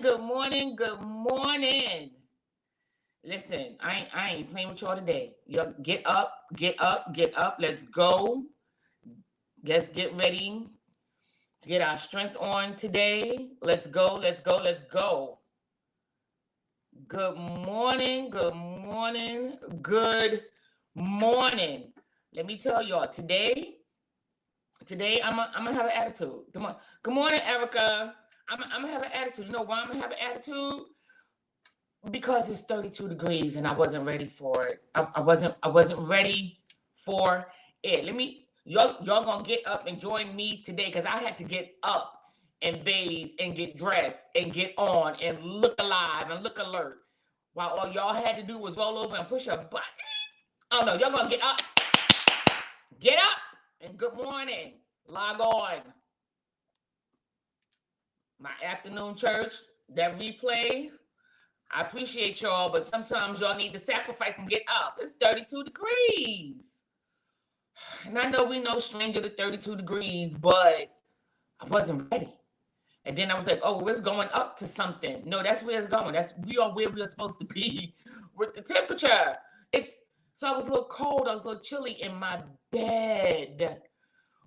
good morning, good morning. Listen, I ain't playing with y'all today. Y'all get up, get up, get up. Let's go. Let's get ready to get our strength on today. Let's go, let's go, let's go. Good morning, good morning, good morning. Let me tell y'all today I'm gonna have an attitude. Good morning, Erica. I'm gonna have an attitude. You know why I'm gonna have an attitude? Because it's 32 degrees and I wasn't ready for it. I wasn't ready for it. Y'all gonna get up and join me today because I had to get up and bathe and get dressed and get on and look alive and look alert. While all y'all had to do was roll over and push a button. Oh no, y'all gonna get up, and good morning. Log on. My afternoon church, that replay. I appreciate y'all, but sometimes y'all need to sacrifice and get up. It's 32 degrees. And I know we no stranger to 32 degrees, but I wasn't ready. And then I was like, oh, it's going up to something. No, that's where it's going. We are where we're supposed to be with the temperature. So I was a little cold. I was a little chilly in my bed.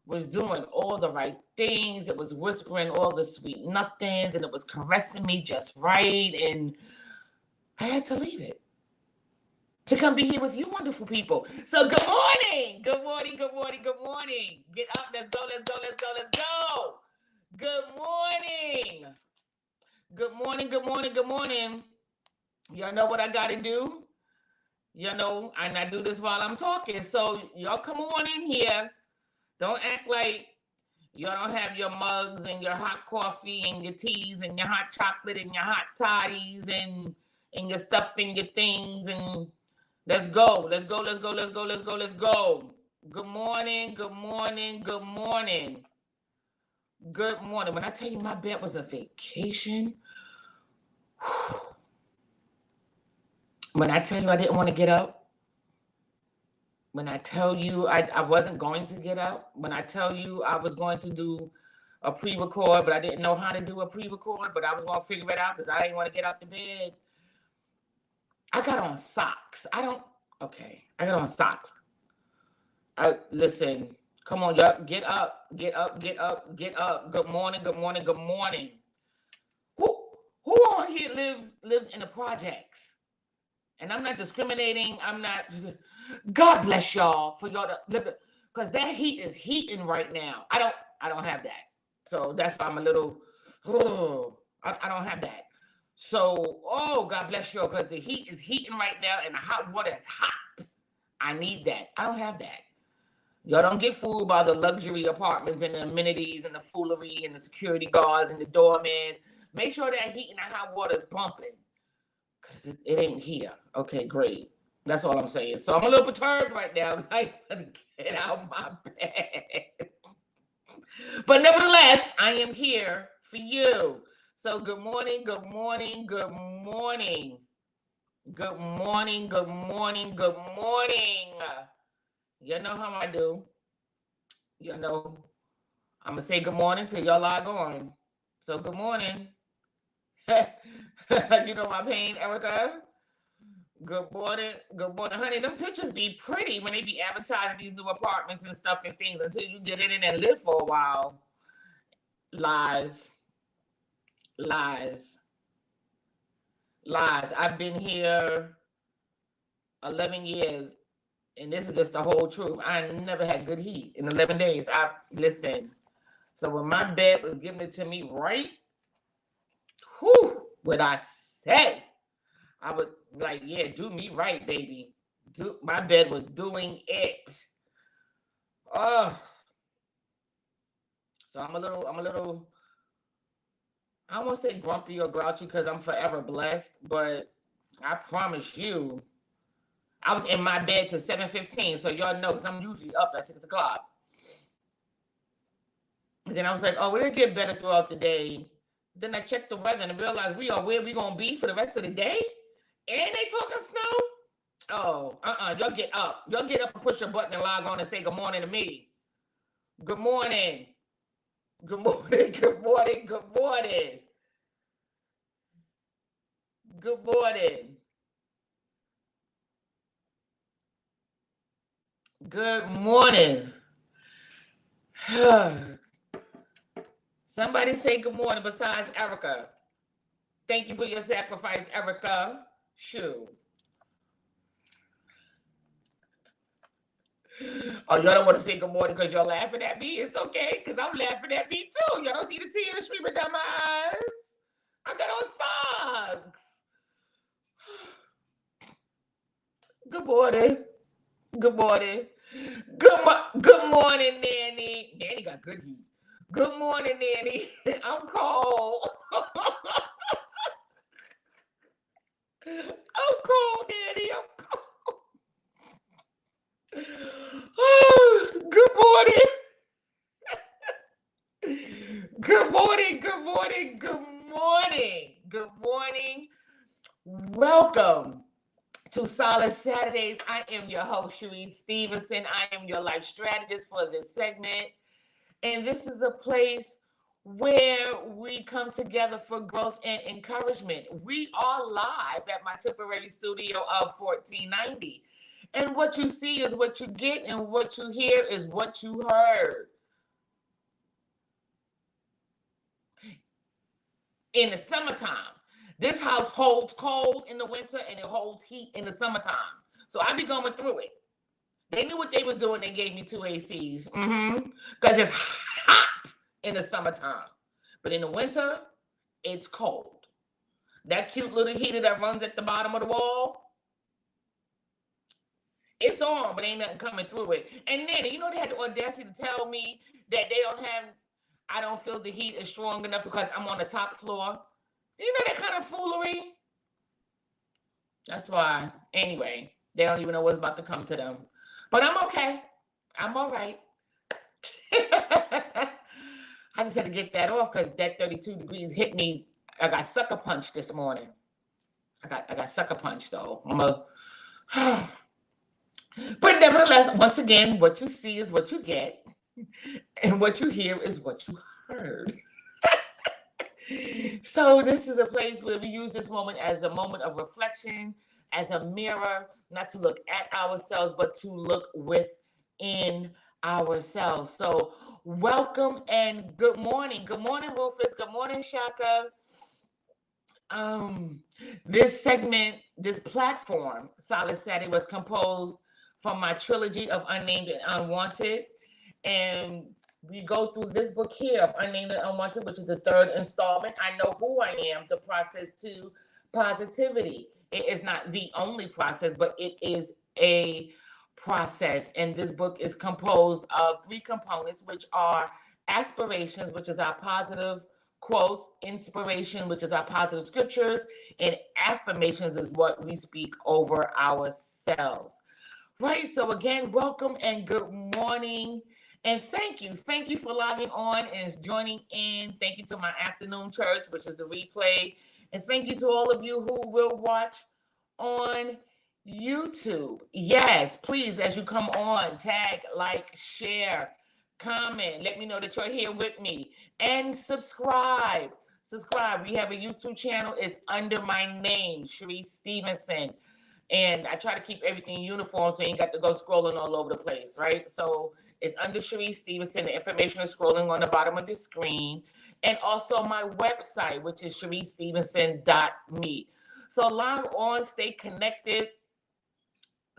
Was doing all the right things. It was whispering all the sweet nothings, and it was caressing me just right. And I had to leave it to come be here with you wonderful people. So good morning. Good morning. Good morning. Good morning. Get up. Let's go. Let's go. Let's go. Let's go. Good morning. Good morning. Good morning. Good morning. Y'all know what I got to do? You know, and I do this while I'm talking. So y'all come on in here. Don't act like y'all don't have your mugs and your hot coffee and your teas and your hot chocolate and your hot toddies and your stuff and your things. And let's go. Let's go. Let's go. Let's go. Let's go. Let's go. Good morning. Good morning. Good morning. Good morning. When I tell you my bed was a vacation, when I tell you I didn't want to get up, when I tell you I wasn't going to get up, when I tell you I was going to do a pre-record, but I didn't know how to do a pre-record, but I was going to figure it out because I didn't want to get out the bed. I got on socks. I got on socks. Listen, come on, y'all, get up, get up, get up, get up. Good morning, good morning, good morning. Who on here lives in the projects? And I'm not discriminating. I'm not. God bless y'all for y'all to live, because that heat is heating right now. I don't have that. So that's why I'm a little. I don't have that. So, God bless y'all, because the heat is heating right now and the hot water is hot. I need that. I don't have that. Y'all don't get fooled by the luxury apartments and the amenities and the foolery and the security guards and the doormen. Make sure that heat and that hot water is pumping, because it ain't here. Okay, great. That's all I'm saying. So I'm a little perturbed right now. I'm like, get out of my bed. But nevertheless, I am here for you. So good morning, good morning, good morning. Good morning, good morning, good morning. You know how I do. You know, I'm going to say good morning till y'all log on. So good morning. You know my pain, Erica? Good morning, honey. Them pictures be pretty when they be advertising these new apartments and stuff and things until you get in it and live for a while. Lies. I've been here 11 years, and this is just the whole truth. I never had good heat in 11 days. Listen. So when my bed was giving it to me right, what I say? I would like, yeah, do me right, baby. My bed was doing it. So I'm a little, I don't want to say grumpy or grouchy because I'm forever blessed, but I promise you, I was in my bed till 7:15, so y'all know, because I'm usually up at 6 o'clock. And then I was like, it'll get better throughout the day. Then I checked the weather and realized we are where we're going to be for the rest of the day. And they talking snow? Y'all get up. Y'all get up and push your button and log on and say good morning to me. Good morning. Good morning. Good morning. Good morning. Good morning. Good morning. Somebody say good morning besides Erica. Thank you for your sacrifice, Erica. Shoo. Oh, y'all don't want to say good morning because you're laughing at me? It's okay, because I'm laughing at me too. Y'all don't see the tears streaming down my eyes? I got on socks. Good morning. Good morning. Good morning, Nanny. Nanny got good heat. Good morning, Nanny. I'm cold. I'm cold, Nanny. I'm cold. Oh, good morning. Good morning. Good morning. Good morning. Good morning. Welcome to Solace Saturdays. I am your host, Cherise Stevenson. I am your life strategist for this segment. And this is a place where we come together for growth and encouragement. We are live at my temporary studio of 1490. And what you see is what you get, and what you hear is what you heard. In the summertime, this house holds cold in the winter and it holds heat in the summertime. So I be going through it. They knew what they was doing. They gave me 2 ACs. Because it's hot in the summertime. But in the winter, it's cold. That cute little heater that runs at the bottom of the wall, it's on, but ain't nothing coming through it. And then, you know, they had the audacity to tell me that I don't feel the heat is strong enough because I'm on the top floor. You know that kind of foolery? That's why. Anyway, they don't even know what's about to come to them. But I'm okay. I'm all right. I just had to get that off because that 32 degrees hit me. I got sucker punched this morning. I got sucker punched though. But nevertheless, once again, what you see is what you get, and what you hear is what you heard. So this is a place where we use this moment as a moment of reflection, as a mirror, not to look at ourselves, but to look within ourselves. So welcome and good morning. Good morning, Rufus. Good morning, Shaka. This segment, this platform, Solace Saturday, was composed from my trilogy of Unnamed and Unwanted. And we go through this book here of Unnamed and Unwanted, which is the 3rd installment. I Know Who I Am, the process to positivity. It is not the only process, but it is a process. And this book is composed of 3 components, which are aspirations, which is our positive quotes, inspiration, which is our positive scriptures, and affirmations is what we speak over ourselves. Right. So again, welcome and good morning. And thank you. Thank you for logging on and joining in. Thank you to my afternoon church, which is the replay. And thank you to all of you who will watch on YouTube. Yes, please, as you come on, tag, like, share, comment. Let me know that you're here with me. And subscribe. Subscribe. We have a YouTube channel. It's under my name, Cherise Stevenson. And I try to keep everything uniform so you ain't got to go scrolling all over the place, right? So it's under Cherise Stevenson. The information is scrolling on the bottom of the screen. And also my website, which is CheriseStevenson.me. So log on, stay connected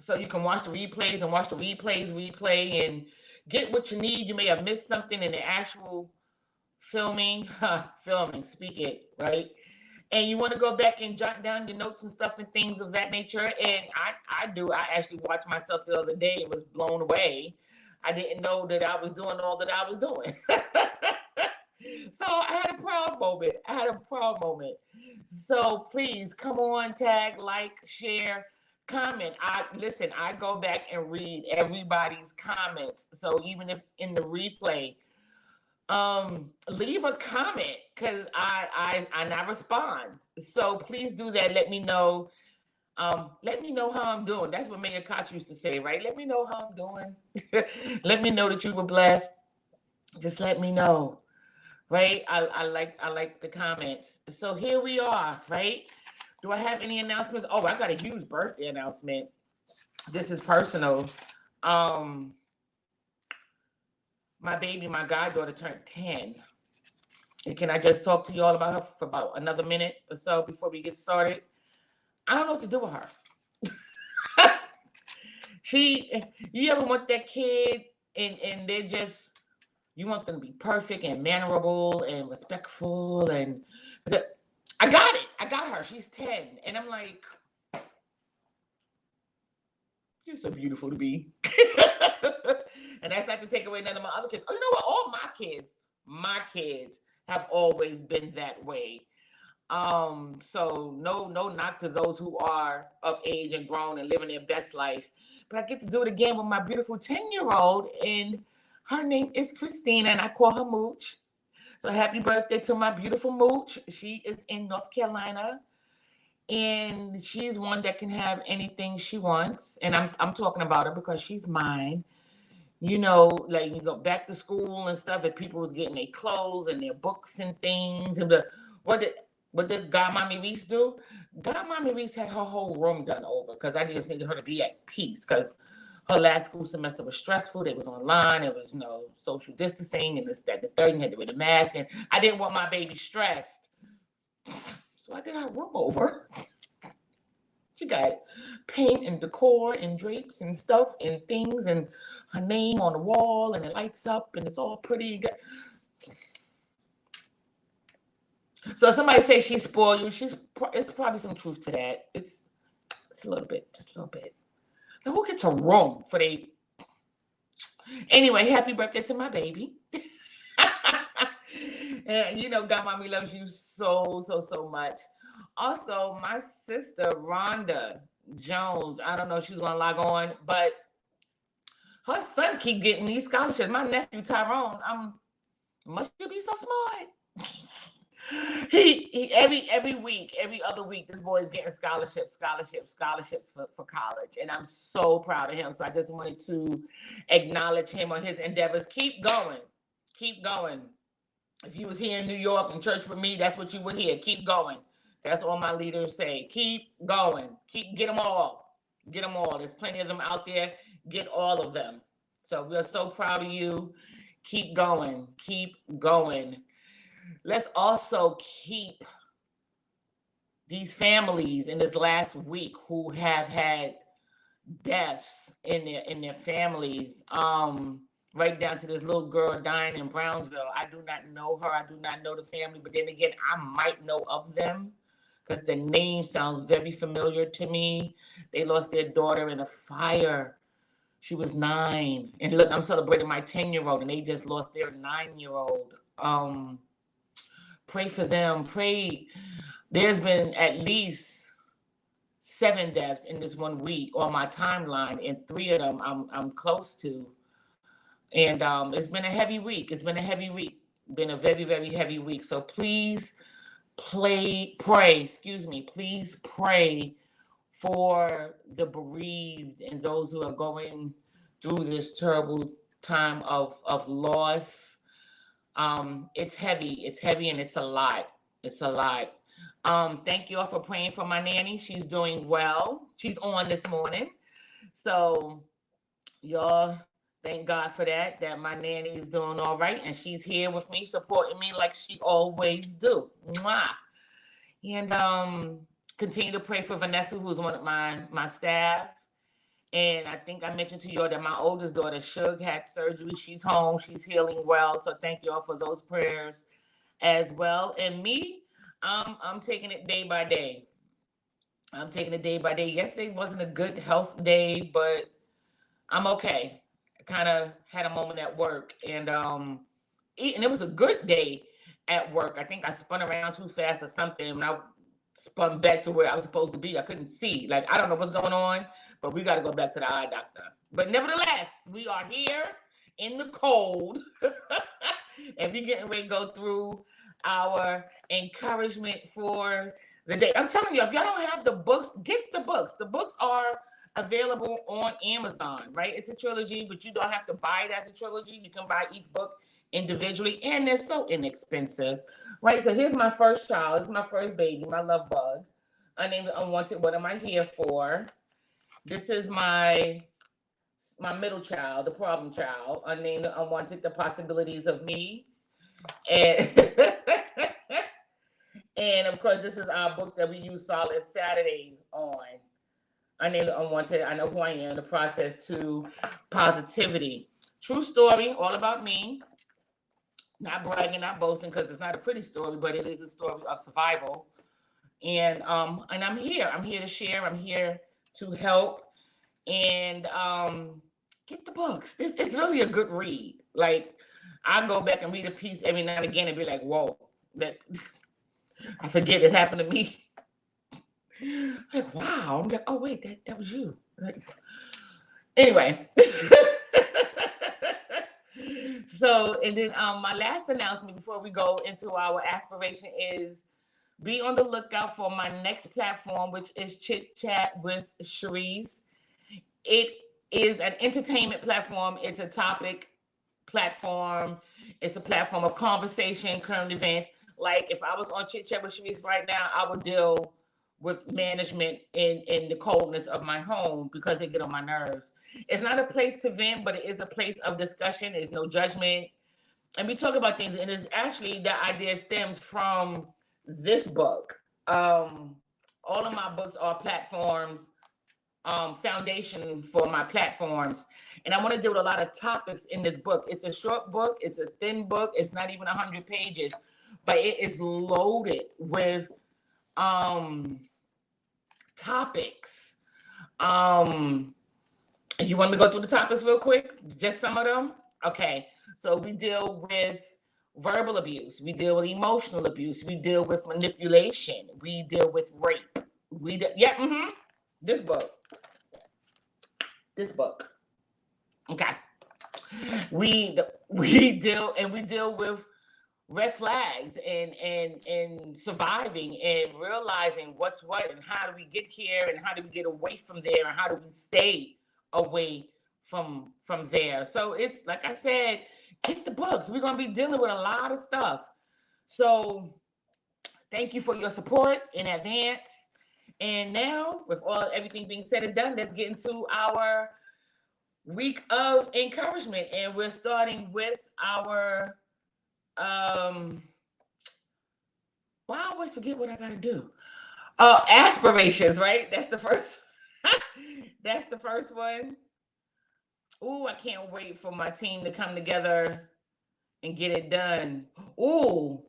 so you can watch the replays and replay and get what you need. You may have missed something in the actual filming, speak it, right? And you want to go back and jot down your notes and stuff and things of that nature. And I do. I actually watched myself the other day and was blown away. I didn't know that I was doing all that I was doing. So I had a proud moment. So please come on, tag, like, share, comment. I go back and read everybody's comments. So even if in the replay, leave a comment because I not respond. So please do that. Let me know. Let me know how I'm doing. That's what Mayor Koch used to say, right? Let me know how I'm doing. Let me know that you were blessed. Just let me know, right? I like the comments. So here we are, right? Do I have any announcements? Oh, I got a huge birthday announcement. This is personal. Um, my baby, my goddaughter turned 10. And can I just talk to you all about her for about another minute or so before we get started? I don't know what to do with her. You ever want that kid and they're just, you want them to be perfect and mannerable and respectful and I got it. I got her. She's 10. And I'm like, you're so beautiful to me. And that's not to take away none of my other kids. Oh, you know what? All my kids have always been that way. So no knock to those who are of age and grown and living their best life. But I get to do it again with my beautiful 10-year-old, and her name is Christina, and I call her Mooch. So happy birthday to my beautiful Mooch. She is in North Carolina, and she's one that can have anything she wants. And I'm talking about her because she's mine. You know, like you go back to school and stuff, and people was getting their clothes and their books and things. And what did Godmommy Reese do? Godmommy Reese had her whole room done over because I just needed her to be at peace because her last school semester was stressful. It was online. There was no social distancing and this, that, the third. And had to wear the mask. And I didn't want my baby stressed. So I did her room over. She got paint and decor and drapes and stuff and things and her name on the wall and it lights up and it's all pretty. So somebody say she spoiled you. It's probably some truth to that. It's a little bit, just a little bit. Now who gets a room for they? Anyway, happy birthday to my baby. And you know, Godmommy loves you so much. Also, my sister Rhonda Jones, I don't know if she's gonna log on, but her son keep getting these scholarships. My nephew Tyrone, must you be so smart? He every week, every other week, this boy is getting scholarships for college, and I'm so proud of him. So I just wanted to acknowledge him on his endeavors. Keep going. If you was here in New York in church with me, that's what you would hear. Keep going. That's all my leaders say. Keep going. Get them all. There's plenty of them out there. Get all of them. So we're so proud of you. Keep going. Let's also keep these families in this last week who have had deaths in their families. Right down to this little girl dying in Brownsville. I do not know her. I do not know the family. But then again, I might know of them because the name sounds very familiar to me. They lost their daughter in a fire. She was 9. And look, I'm celebrating my 10-year-old, and they just lost their 9-year-old. Pray for them. Pray. There's been at least 7 deaths in this 1 week on my timeline, and 3 of them I'm close to. And it's been a heavy week. Been a very, very heavy week. So please pray for the bereaved and those who are going through this terrible time of loss. It's heavy and it's a lot. Thank you all for praying for my nanny. She's doing well. She's on this morning. So y'all, thank God for that my nanny is doing all right, and she's here with me, supporting me like she always do. Mwah. And continue to pray for Vanessa, who's one of my staff. And I think I mentioned to you all that my oldest daughter, Shug, had surgery. She's home. She's healing well. So thank you all for those prayers as well. And me, I'm taking it day by day. Yesterday wasn't a good health day, but I'm okay. Kind of had a moment at work, and it was a good day at work. I think I spun around too fast or something, and I spun back to where I was supposed to be. I couldn't see. Like, I don't know what's going on, but we got to go back to the eye doctor. But nevertheless, we are here in the cold, and we're getting ready to go through our encouragement for the day. I'm telling you, if y'all don't have the books, get the books. The books are available on Amazon, right? It's a trilogy, but you don't have to buy it as a trilogy. You can buy each book individually, and they're so inexpensive, right? So here's my first child. This is my first baby, my love bug. Unnamed Unwanted. What am I here for? This is my middle child, the problem child. Unnamed Unwanted. The possibilities of me. And and of course, this is our book that we use Solace Saturdays on. Unnamed Unwanted. I know who I am. The process to positivity. True story, all about me. Not bragging, not boasting, because it's not a pretty story, but it is a story of survival. And I'm here. I'm here to share. I'm here to help. And get the books. It's really a good read. Like, I go back and read a piece every now and again and be like, whoa, that I forget it happened to me. Like, wow. I'm like, oh wait, that was you. Like, anyway. So, and then my last announcement before we go into our aspiration is be on the lookout for my next platform, which is Chit Chat with Cherise. It is an entertainment platform. It's a topic platform. It's a platform of conversation, current events. Like if I was on Chit Chat with Cherise right now, I would deal with management in the coldness of my home because they get on my nerves. It's not a place to vent, but it is a place of discussion. There's no judgment. And we talk about things, and it's actually the idea stems from this book. All of my books are platforms, foundation for my platforms. And I want to deal with a lot of topics in this book. It's a short book, it's a thin book, it's not even 100 pages, but it is loaded with topics. You want me to go through the topics real quick? Just some of them? Okay. So we deal with verbal abuse. We deal with emotional abuse. We deal with manipulation. We deal with rape. This book. Okay. We deal with red flags and surviving and realizing what's what and how do we get here and how do we get away from there and how do we stay away from there. So it's like I said, get the books. We're going to be dealing with a lot of stuff. So thank you for your support in advance. And now with everything being said and done, let's get into our week of encouragement. And we're starting with our I always forget what I gotta do. Aspirations, right? That's the first. That's the first one. Ooh, I can't wait for my team to come together and get it done. Ooh,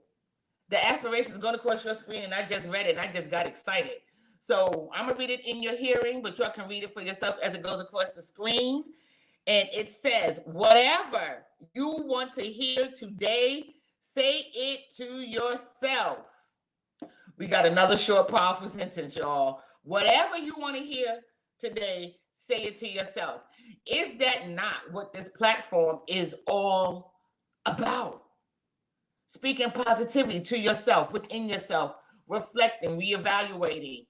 the aspiration is going across your screen, and I just read it, and I just got excited. So I'm gonna read it in your hearing, but y'all can read it for yourself as it goes across the screen. And it says, whatever you want to hear today, say it to yourself. We got another short, powerful sentence, y'all. Whatever you want to hear today, say it to yourself. Is that not what this platform is all about? Speaking positivity to yourself, within yourself, reflecting, reevaluating.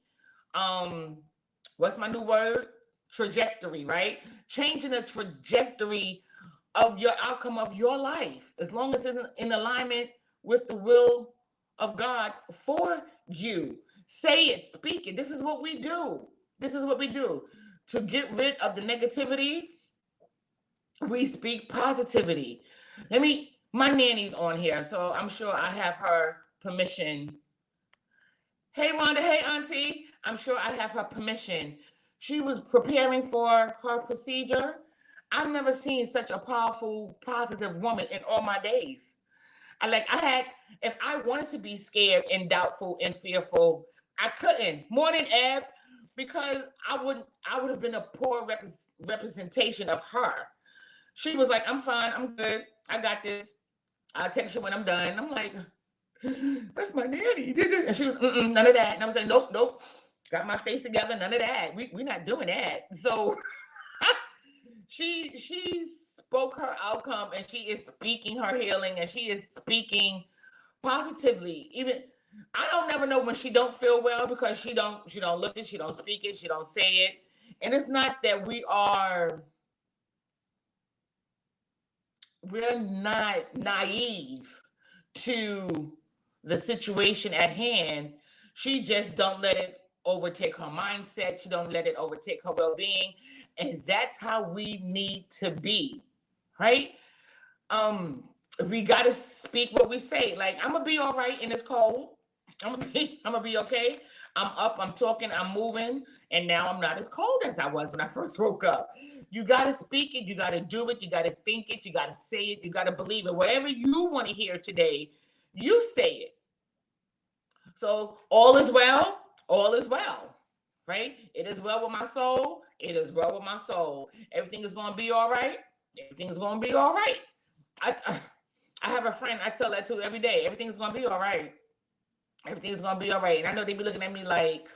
What's my new word? Trajectory, right? Changing the trajectory of your outcome of your life, as long as it's in alignment with the will of God for you. Say it, speak it. This is what we do. To get rid of the negativity, we speak positivity. My nanny's on here, so I'm sure I have her permission. Hey, Rhonda. Hey, Auntie. I'm sure I have her permission. She was preparing for her procedure. I've never seen such a powerful, positive woman in all my days. If I wanted to be scared and doubtful and fearful, I couldn't. More than Eb, because I would have been a poor representation of her. She was like, I'm fine, I'm good, I got this. I'll text you when I'm done. I'm like, that's my nanny. And she was, none of that. And I was like, nope. Got my face together, none of that. We're not doing that. So she spoke her outcome, and she is speaking her healing, and she is speaking positively. Even I don't never know when she don't feel well, because she don't look it, she don't speak it, she don't say it. And it's not that we're not naive to the situation at hand. She just don't let it overtake her mindset. She don't let it overtake her well-being. And that's how we need to be, right? We got to speak what we say. Like, I'm going to be all right in this cold. I'm gonna be okay. I'm up, I'm talking, I'm moving, and now I'm not as cold as I was when I first woke up. You gotta speak it, you gotta do it, you gotta think it, you gotta say it, you gotta believe it. Whatever you want to hear today, you say it. So all is well, right? It is well with my soul, it is well with my soul. Everything is gonna be all right. Everything is gonna be all right. I have a friend I tell that to every day. Everything's gonna be all right. Everything's gonna be all right. And I know they be looking at me like,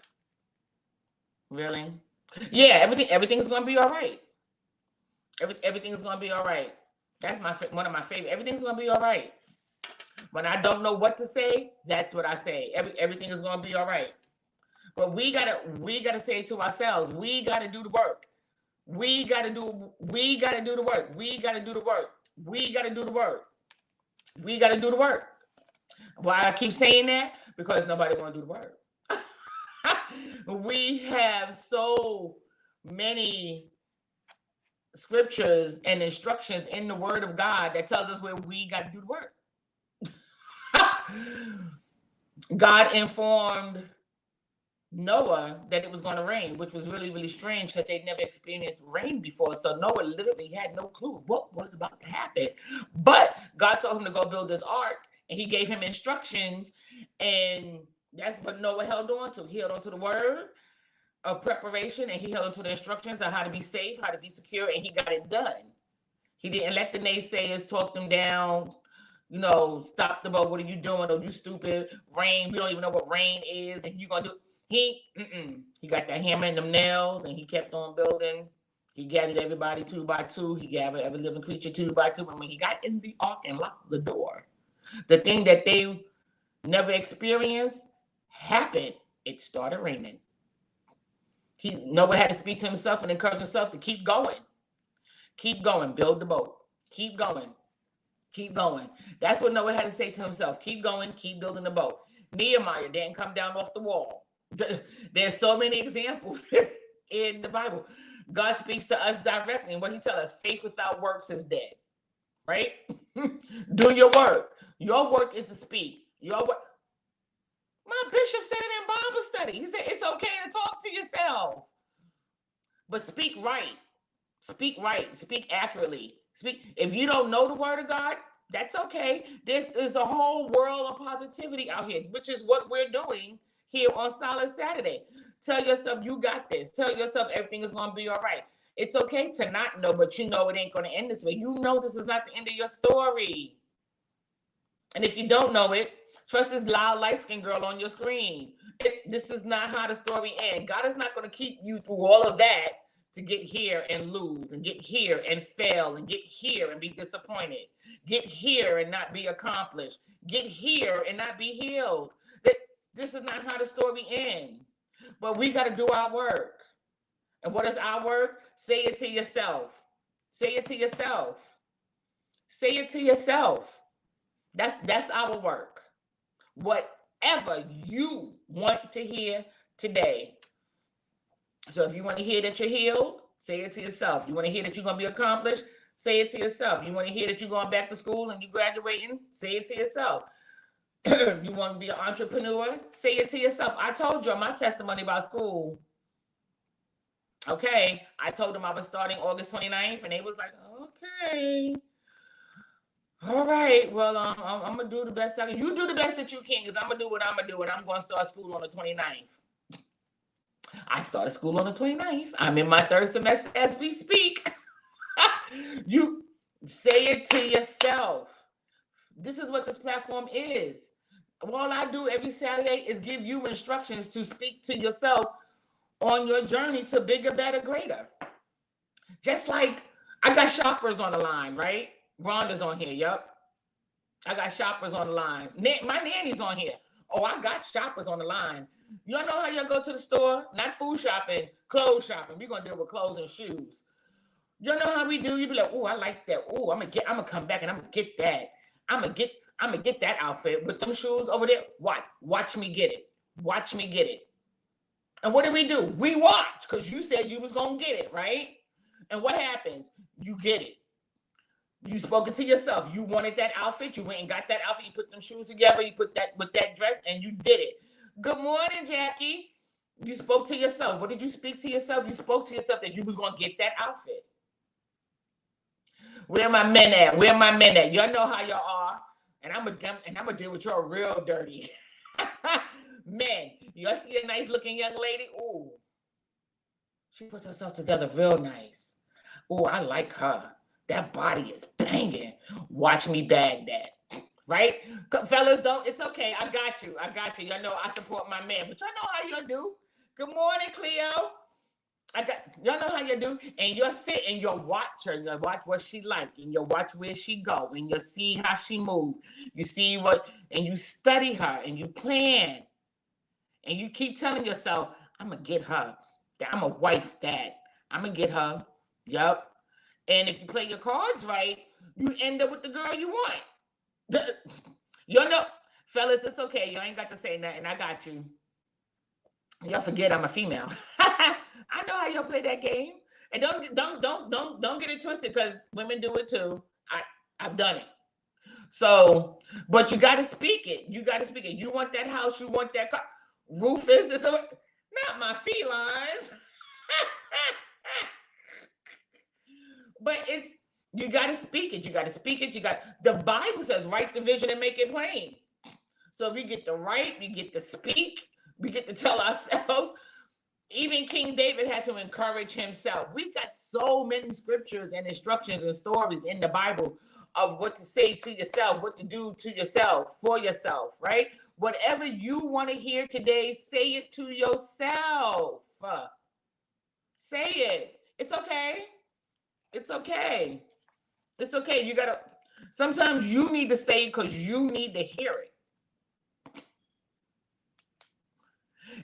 really? Yeah, everything's gonna be all right. Everything's gonna be all right. That's one of my favorite. Everything's gonna be all right. When I don't know what to say, that's what I say. Everything is gonna be all right. But we gotta say it to ourselves. We gotta do the work. We gotta do the work. We gotta do the work. We gotta do the work. We gotta do the work. Why I keep saying that? Because nobody want to do the work. We have so many scriptures and instructions in the Word of God that tells us where we got to do the work. God informed Noah that it was going to rain, which was really, really strange because they'd never experienced rain before. So Noah literally had no clue what was about to happen. But God told him to go build this ark, and he gave him instructions, and that's what Noah held on to. He held on to the word of preparation, and he held on to the instructions on how to be safe, how to be secure, and he got it done. He didn't let the naysayers talk them down, stop them about what are you doing, or you stupid, rain, we don't even know what rain is, and you gonna do. He got that hammer and them nails, and he kept on building. He gathered everybody 2 by 2. He gathered every living creature 2 by 2. And when he got in the ark and locked the door, the thing that they never experienced happened. It started raining. Nobody had to speak to himself and encourage himself to keep going. Keep going. Build the boat. Keep going. Keep going. That's what Noah had to say to himself. Keep going. Keep building the boat. Nehemiah didn't come down off the wall. There's so many examples in the Bible. God speaks to us directly. And what he tells us, faith without works is dead. Right? Do your work. Your work is to speak. Your work. My bishop said it in Bible study. He said it's okay to talk to yourself, but speak right. Speak right. Speak accurately. Speak. If you don't know the word of God, that's okay. This is a whole world of positivity out here, which is what we're doing here on Solace Saturday. Tell yourself you got this. Tell yourself everything is going to be all right. It's okay to not know, but you know it ain't going to end this way. You know this is not the end of your story. And if you don't know it, trust this loud, light-skinned girl on your screen. This is not how the story ends. God is not going to keep you through all of that to get here and lose, and get here and fail, and get here and be disappointed. Get here and not be accomplished. Get here and not be healed. This is not how the story ends. But we got to do our work. And what is our work? Say it to yourself. Say it to yourself. Say it to yourself. That's our work. Whatever you want to hear today. So if you want to hear that you're healed, say it to yourself. You want to hear that you're going to be accomplished, say it to yourself. You want to hear that you're going back to school and you're graduating, say it to yourself. You want to be an entrepreneur, say it to yourself. I told you my testimony about school. Okay, I told them I was starting August 29th, and they was like, okay. All right, well, I'm going to do the best I can. You do the best that you can, because I'm going to do what I'm going to do, and I'm going to start school on the 29th. I started school on the 29th. I'm in my third semester as we speak. You say it to yourself. This is what this platform is. All I do every Saturday is give you instructions to speak to yourself on your journey to bigger, better, greater. Just like I got shoppers on the line, right? Rhonda's on here, yep. I got shoppers on the line. My nanny's on here. Oh, I got shoppers on the line. Y'all know how y'all go to the store? Not food shopping, clothes shopping. We're going to deal with clothes and shoes. Y'all know how we do? You be like, oh, I like that. Oh, I'm going to come back and I'm going to get that. I'm going to get that outfit with them shoes over there. Watch me get it. Watch me get it. And what do? We watch because you said you was going to get it, right? And what happens? You get it. You spoke it to yourself. You wanted that outfit. You went and got that outfit. You put them shoes together. You put that with that dress and you did it. Good morning, Jackie. You spoke to yourself. What did you speak to yourself? You spoke to yourself that you was going to get that outfit. Where my men at? Where my men at? Y'all know how y'all are. And I'm gonna deal with y'all real dirty. Men, y'all see a nice looking young lady? Ooh. She puts herself together real nice. Ooh, I like her. That body is banging. Watch me bag that. Right? Fellas, don't. It's okay. I got you. Y'all know I support my man. But y'all know how y'all do. Good morning, Cleo. Y'all know how you do, and you'll sit and you'll watch her, and you'll watch what she like, and you'll watch where she go, and you'll see how she move. You see and you study her, and you plan, and you keep telling yourself, "I'm gonna get her. I'm a wife that. I'm gonna get her." Yup. And if you play your cards right, you end up with the girl you want. You know, fellas, it's okay. You ain't got to say nothing. I got you. Y'all forget I'm a female. I know how y'all play that game. And don't get it twisted because women do it too. I've done it. So, but you got to speak it. You want that house. You want that car. Rufus is not my felines. But you got to speak it. The Bible says write the vision and make it plain. So we get to write, we get to speak, we get to tell ourselves. Even King David had to encourage himself. We got so many scriptures and instructions and stories in the Bible of what to say to yourself, what to do to yourself, for yourself, right? Whatever you want to hear today, say it to yourself. Say it. It's okay. It's okay. It's okay. Sometimes you need to say it because you need to hear it.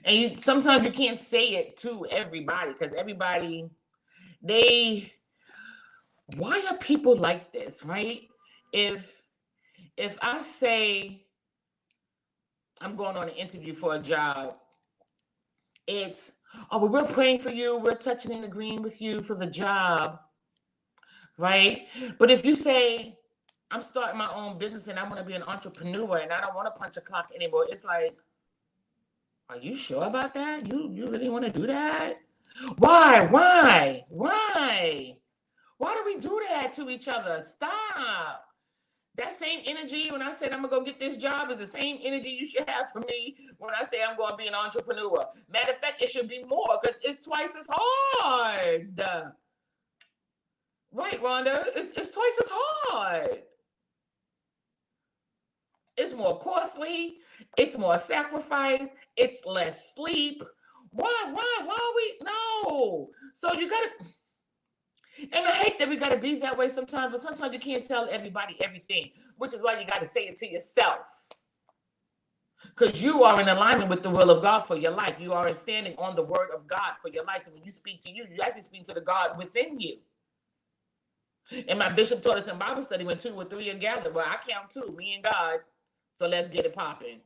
And sometimes you can't say it to everybody because everybody, why are people like this, right? If I say I'm going on an interview for a job, it's, well, we're praying for you. We're touching and agreeing with you for the job, right? But if you say, I'm starting my own business and I want to be an entrepreneur and I don't want to punch a clock anymore, it's like, are you sure about that? You really want to do that? Why do we do that to each other? Stop. That same energy when I said I'm going to go get this job is the same energy you should have for me when I say I'm going to be an entrepreneur. Matter of fact, it should be more because it's twice as hard. Right, Rhonda? It's twice as hard. It's more costly. It's more sacrifice. It's less sleep. Why we? No. So you got to, and I hate that we got to be that way sometimes, but sometimes you can't tell everybody everything, which is why you got to say it to yourself. Because you are in alignment with the will of God for your life. You are standing on the word of God for your life. So when you speak to you, you actually speak to the God within you. And my bishop taught us in Bible study when 2 or 3 are gathered. Well, I count 2, me and God. So let's get it popping.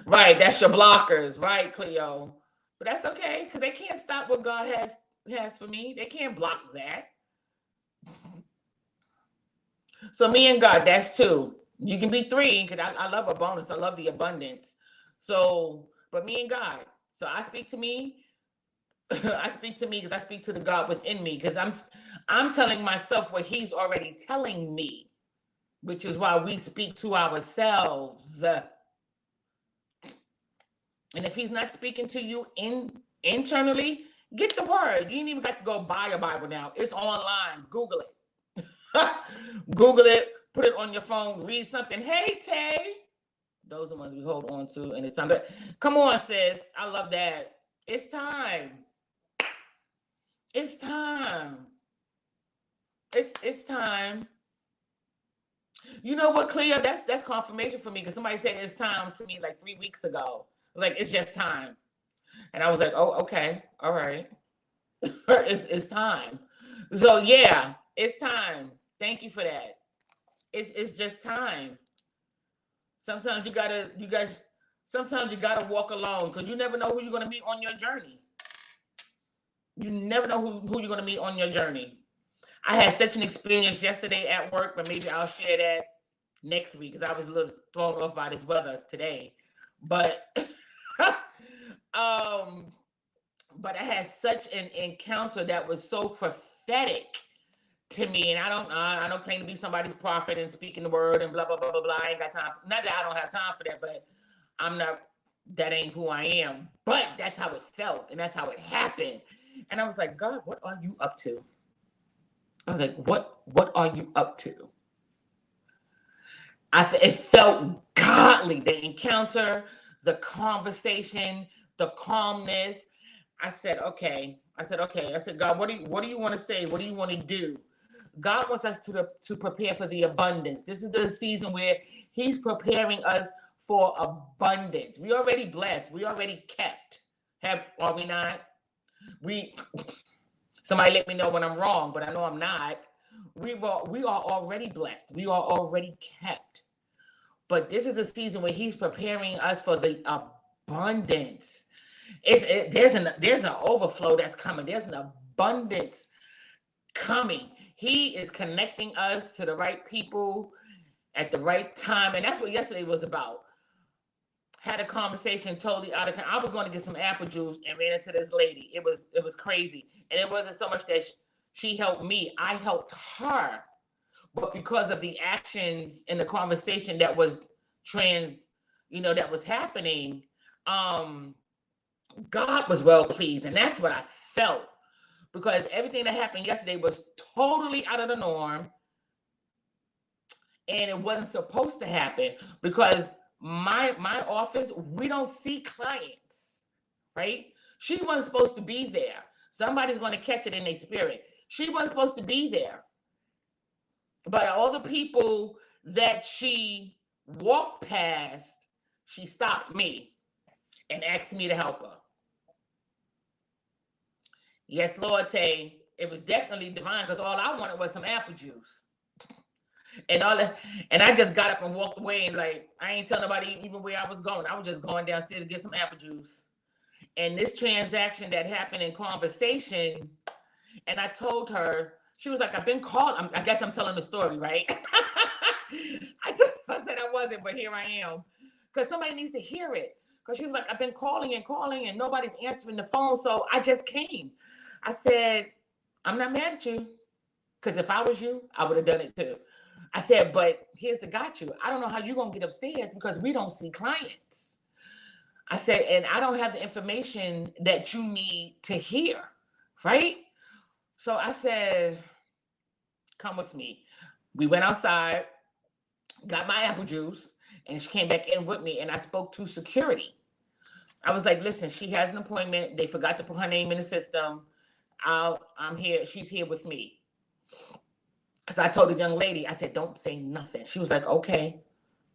Right, that's your blockers, right, Cleo? But that's okay, because they can't stop what God has for me. They can't block that. So me and God, that's 2. You can be 3, because I love a bonus. I love the abundance. So, but me and God. So I speak to me. I speak to me because I speak to the God within me, because I'm telling myself what he's already telling me, which is why we speak to ourselves. And if he's not speaking to you internally, get the word. You ain't even got to go buy a Bible now. It's online. Google it. Google it. Put it on your phone. Read something. Hey, Tay. Those are the ones we hold on to. And it's time to, come on, sis. I love that. It's time. It's time. It's time. You know what, Cleo? That's confirmation for me, because somebody said it's time to me like 3 weeks ago. Like, it's just time. And I was like, oh, okay. All right. It's time. So yeah, it's time. Thank you for that. It's just time. Sometimes Sometimes you got to walk alone because you never know who you're going to meet on your journey. You never know who you're going to meet on your journey. I had such an experience yesterday at work, but maybe I'll share that next week because I was a little thrown off by this weather today. But but I had such an encounter that was so prophetic to me, and I don't claim to be somebody's prophet and speaking the word and blah blah blah blah blah. I ain't got time. Not that I don't have time for that, but I'm not. That ain't who I am. But that's how it felt, and that's how it happened. And I was like, God, what are you up to? I was like, what are you up to? It felt godly. The encounter, the conversation, the calmness. I said, okay. I said, God, what do you want to say? What do you want to do? God wants us to prepare for the abundance. This is the season where he's preparing us for abundance. We already blessed. We already kept. Are we not? Somebody let me know when I'm wrong, but I know I'm not. We are already blessed. We are already kept. But this is a season where he's preparing us for the abundance. There's an overflow that's coming. There's an abundance coming. He is connecting us to the right people at the right time. And that's what yesterday was about. Had a conversation totally out of time. I was going to get some apple juice and ran into this lady. It was crazy. And it wasn't so much that she helped me. I helped her. But because of the actions and the conversation that was that was happening, God was well pleased. And that's what I felt. Because everything that happened yesterday was totally out of the norm. And it wasn't supposed to happen because my office, we don't see clients, right? She wasn't supposed to be there. Somebody's going to catch it in their spirit. She wasn't supposed to be there. But all the people that she walked past, she stopped me and asked me to help her. Yes, Lord, Tay, it was definitely divine because all I wanted was some apple juice. And I just got up and walked away and I ain't telling nobody even where I was going. I was just going downstairs to get some apple juice. And this transaction that happened in conversation, and I told her, she was like, I've been called. I guess I'm telling the story, right? I said I wasn't, but here I am. Because somebody needs to hear it. Because she was like, I've been calling and nobody's answering the phone. So I just came. I said, I'm not mad at you. Because if I was you, I would have done it too. I said, but here's the got you. I don't know how you're going to get upstairs because we don't see clients. I said, and I don't have the information that you need to hear, right? So I said, come with me. We went outside, got my apple juice, and she came back in with me, and I spoke to security. I was like, listen, she has an appointment. They forgot to put her name in the system. I'm here. She's here with me. Because I told the young lady, I said, don't say nothing. She was like, okay.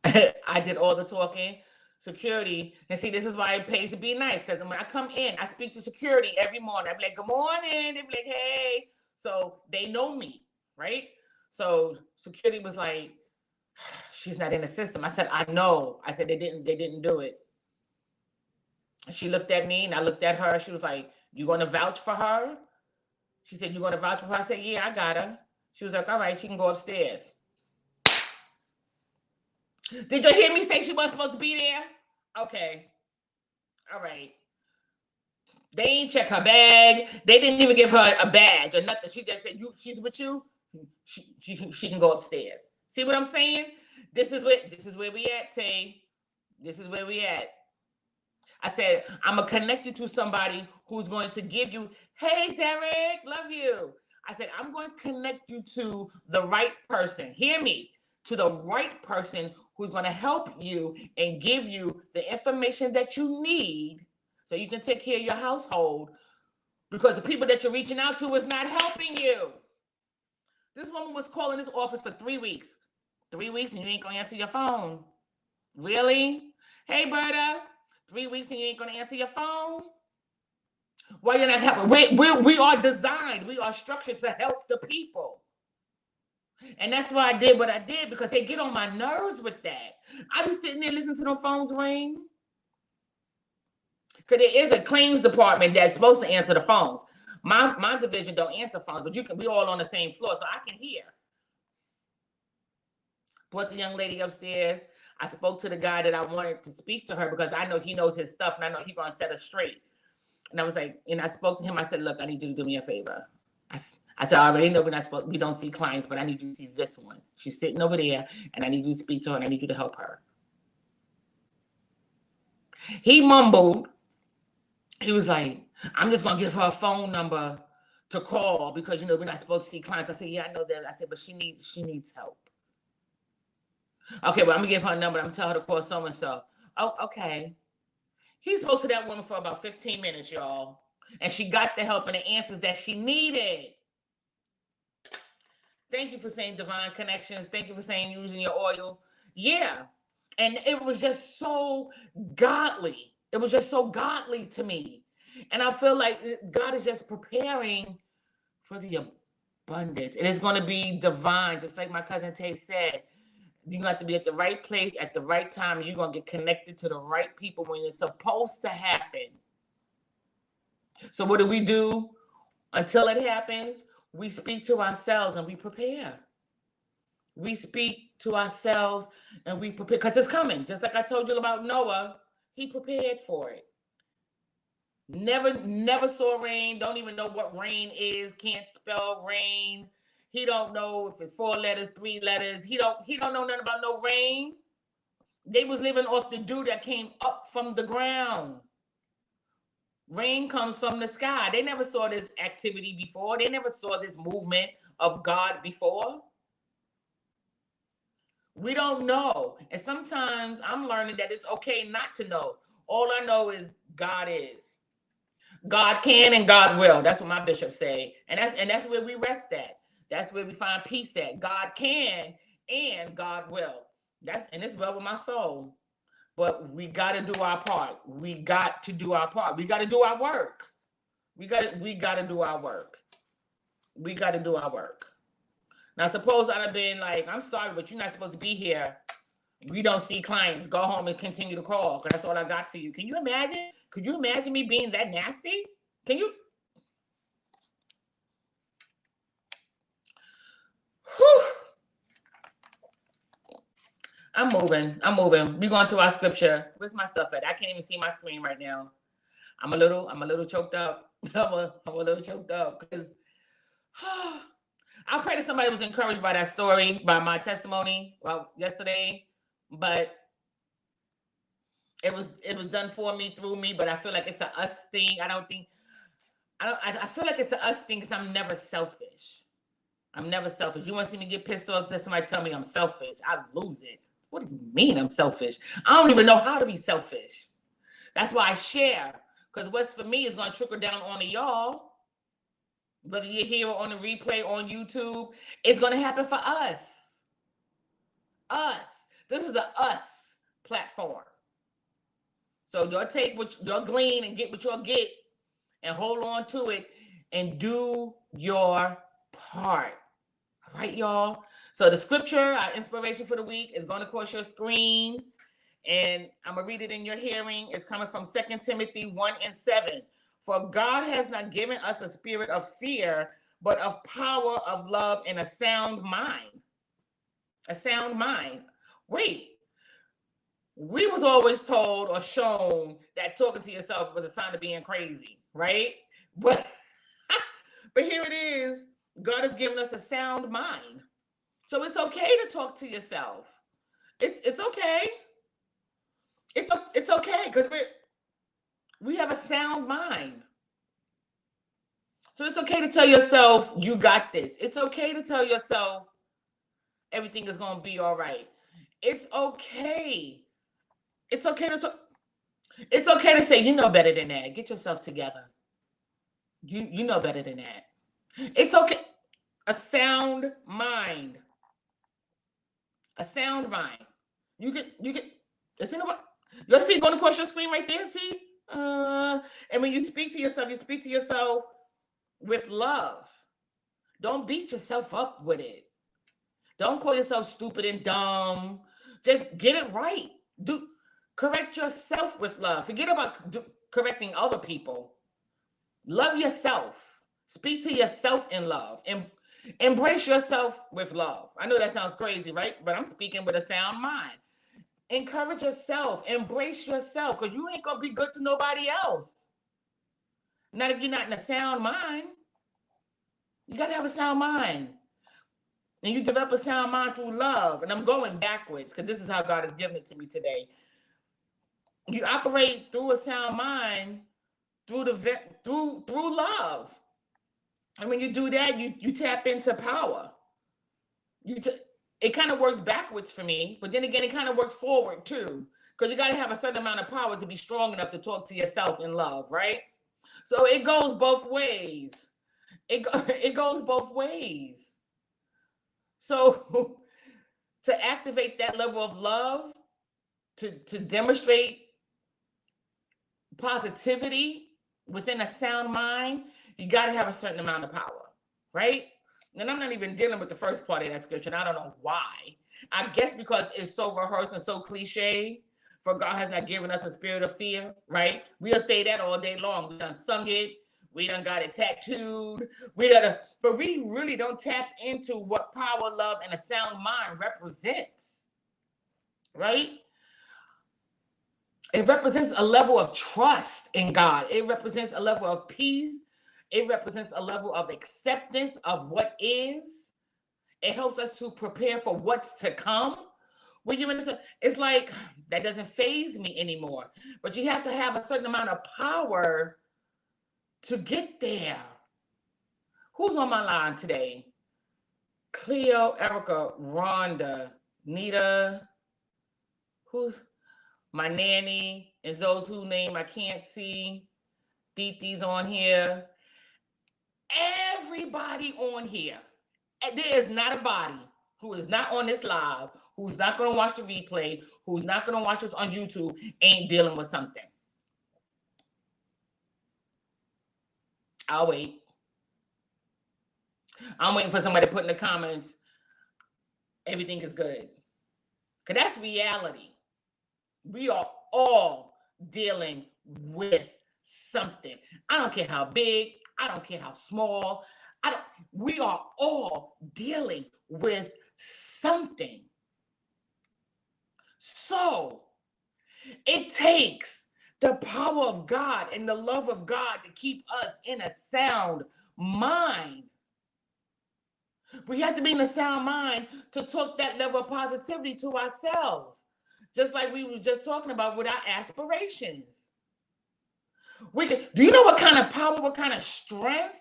I did all the talking. Security. And see, this is why it pays to be nice. Because when I come in, I speak to security every morning. I'd be like, good morning. They'd be like, hey. So they know me, right? So security was like, she's not in the system. I said, I know. I said, they didn't do it. She looked at me and I looked at her. She was like, you going to vouch for her? She said, you going to vouch for her? I said, yeah, I got her. She was like, all right, she can go upstairs. Did you hear me say she wasn't supposed to be there? Okay. All right. They ain't check her bag. They didn't even give her a badge or nothing. She just said, she's with you. She can go upstairs. See what I'm saying? This is where we at, Tay. This is where we at. I said, I'm going to connect you to somebody who's going to give you, hey, Derek, love you. I said, I'm going to connect you to the right person. Hear me. To the right person who's going to help you and give you the information that you need so you can take care of your household because the people that you're reaching out to is not helping you. This woman was calling this office for 3 weeks. 3 weeks and you ain't going to answer your phone. Really? Hey, Berta. 3 weeks and you ain't going to answer your phone? Why you're not helping? We are designed. We are structured to help the people. And that's why I did what I did because they get on my nerves with that. I be sitting there listening to the phones ring. Because there is a claims department that's supposed to answer the phones. My division don't answer phones, but we all on the same floor, so I can hear. Brought the young lady upstairs. I spoke to the guy that I wanted to speak to her because I know he knows his stuff and I know he's going to set her straight. And I was like, and I spoke to him. I said, look, I need you to do me a favor. I said, I already know we don't see clients, but I need you to see this one. She's sitting over there and I need you to speak to her and I need you to help her. He mumbled. He was like, I'm just going to give her a phone number to call because, we're not supposed to see clients. I said, yeah, I know that. I said, but she needs help. Okay, well, I'm going to give her a number. I'm going to tell her to call so-and-so. Oh, okay. He spoke to that woman for about 15 minutes, y'all. And she got the help and the answers that she needed. Thank you for saying divine connections. Thank you for saying using your oil. Yeah. And it was just so godly. It was just so godly to me. And I feel like God is just preparing for the abundance. And it's going to be divine, just like my cousin Tay said. You have to be at the right place at the right time. And you're going to get connected to the right people when it's supposed to happen. So what do we do until it happens? We speak to ourselves and we prepare. We speak to ourselves and we prepare because it's coming. Just like I told you about Noah, he prepared for it. Never saw rain. Don't even know what rain is. Can't spell rain. He don't know if it's 4 letters, 3 letters. He don't know nothing about no rain. They was living off the dew that came up from the ground. Rain comes from the sky. They never saw this activity before. They never saw this movement of God before. We don't know. And sometimes I'm learning that it's okay not to know. All I know is God is. God can and God will. That's what my bishop say. And that's where we rest at. That's where we find peace at. God can and God will. And it's well with my soul. But we got to do our part. We got to do our part. We got to do our work. We got to do our work. We got to do our work. Now, suppose I'd have been like, I'm sorry, but you're not supposed to be here. We don't see clients. Go home and continue to call because that's all I got for you. Can you imagine? Could you imagine me being that nasty? Can you? Whew. I'm moving. We're going to our scripture. Where's my stuff at? I can't even see my screen right now. I'm a little choked up. I'm a little choked up because I pray that somebody was encouraged by that story, by my testimony, yesterday. But it was done for me, through me. But I feel like it's a us thing. I feel like it's a us thing because I'm never selfish. I'm never selfish. You want to see me get pissed off to somebody tell me I'm selfish? I lose it. What do you mean I'm selfish? I don't even know how to be selfish. That's why I share. Because what's for me is going to trickle down onto y'all. Whether you hear it on the replay on YouTube, it's going to happen for us. Us. This is a us platform. So you'll take what you'll glean and get what you'll get and hold on to it and do your part. All right, y'all? So the scripture, our inspiration for the week, is going to cross your screen. And I'm going to read it in your hearing. It's coming from 2 Timothy 1:7. For God has not given us a spirit of fear, but of power, of love, and a sound mind. A sound mind. Wait. We was always told or shown that talking to yourself was a sign of being crazy, right? But here it is. God has given us a sound mind. So it's okay to talk to yourself. It's okay. It's okay because we have a sound mind. So it's okay to tell yourself you got this. It's okay to tell yourself everything is going to be all right. It's okay. It's okay to talk. It's okay to say, you know better than that. Get yourself together. You know better than that. It's okay. A sound mind. A sound mind. You can. Let's see what you'll see going across your screen right there. See, and when you speak to yourself with love. Don't beat yourself up with it. Don't call yourself stupid and dumb. Just get it right. Correct yourself with love. Forget about correcting other people. Love yourself. Speak to yourself in love. And embrace yourself with love. I know that sounds crazy, right? But I'm speaking with a sound mind. Encourage yourself. Embrace yourself, because you ain't going to be good to nobody else. Not if you're not in a sound mind. You got to have a sound mind. And you develop a sound mind through love. And I'm going backwards, because this is how God has given it to me today. You operate through a sound mind through love. And when you do that, you tap into power. It kind of works backwards for me, but then again, it kind of works forward too, because you got to have a certain amount of power to be strong enough to talk to yourself in love, right? So it goes both ways. It goes both ways. So to activate that level of love, to demonstrate positivity within a sound mind, you got to have a certain amount of power, right? And I'm not even dealing with the first part of that scripture, and I don't know why. I guess because it's so rehearsed and so cliche, for God has not given us a spirit of fear, right? We'll say that all day long. We done sung it. We done got it tattooed. But we really don't tap into what power, love, and a sound mind represents, right? It represents a level of trust in God. It represents a level of peace. It represents a level of acceptance of what is. It helps us to prepare for what's to come. When you're in this, it's like, that doesn't faze me anymore. But you have to have a certain amount of power to get there. Who's on my line today? Cleo, Erica, Rhonda, Nita, who's my nanny, and those whose name I can't see. Titi's on here. Everybody on here. There is not a body who is not on this live, who's not going to watch the replay, who's not going to watch this on YouTube, ain't dealing with something. I'll wait. I'm waiting for somebody to put in the comments, everything is good. Because that's reality. We are all dealing with something. I don't care how big, I don't care how small. We are all dealing with something. So it takes the power of God and the love of God to keep us in a sound mind. We have to be in a sound mind to talk that level of positivity to ourselves. Just like we were just talking about with our aspirations. Do you know what kind of power, what kind of strength?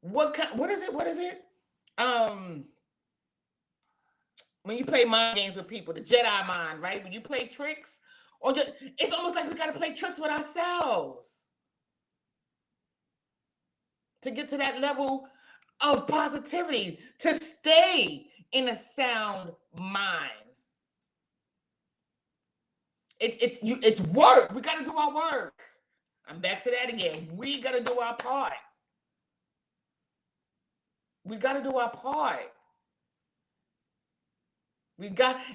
What is it? When you play mind games with people, the Jedi mind, right? When you play tricks, it's almost like we got to play tricks with ourselves to get to that level of positivity, to stay in a sound mind. It's work. We got to do our work. I'm back to that again. We got to do our part. We got to do our part. And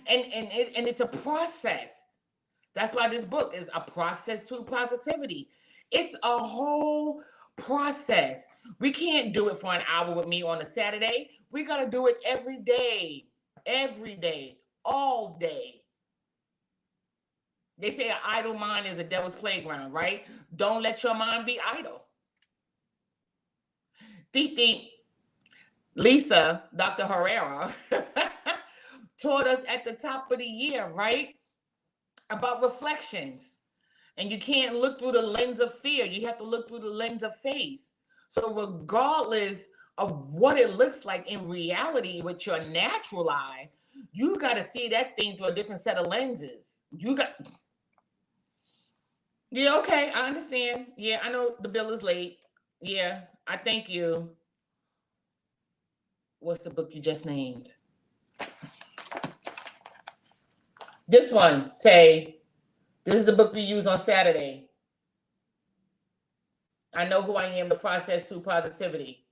it's a process. That's why this book is a process to positivity. It's a whole process. We can't do it for an hour with me on a Saturday. We got to do it every day, all day. They say an idle mind is a devil's playground, right? Don't let your mind be idle. Titi, Lisa, Dr. Herrera, taught us at the top of the year, right? About reflections. And you can't look through the lens of fear. You have to look through the lens of faith. So regardless of what it looks like in reality with your natural eye, you got to see that thing through a different set of lenses. Yeah, okay, I understand. Yeah, I know the bill is late. Yeah, I thank you. What's the book you just named? This one, Tay. This is the book we use on Saturday. I Know Who I Am, The Process to Positivity.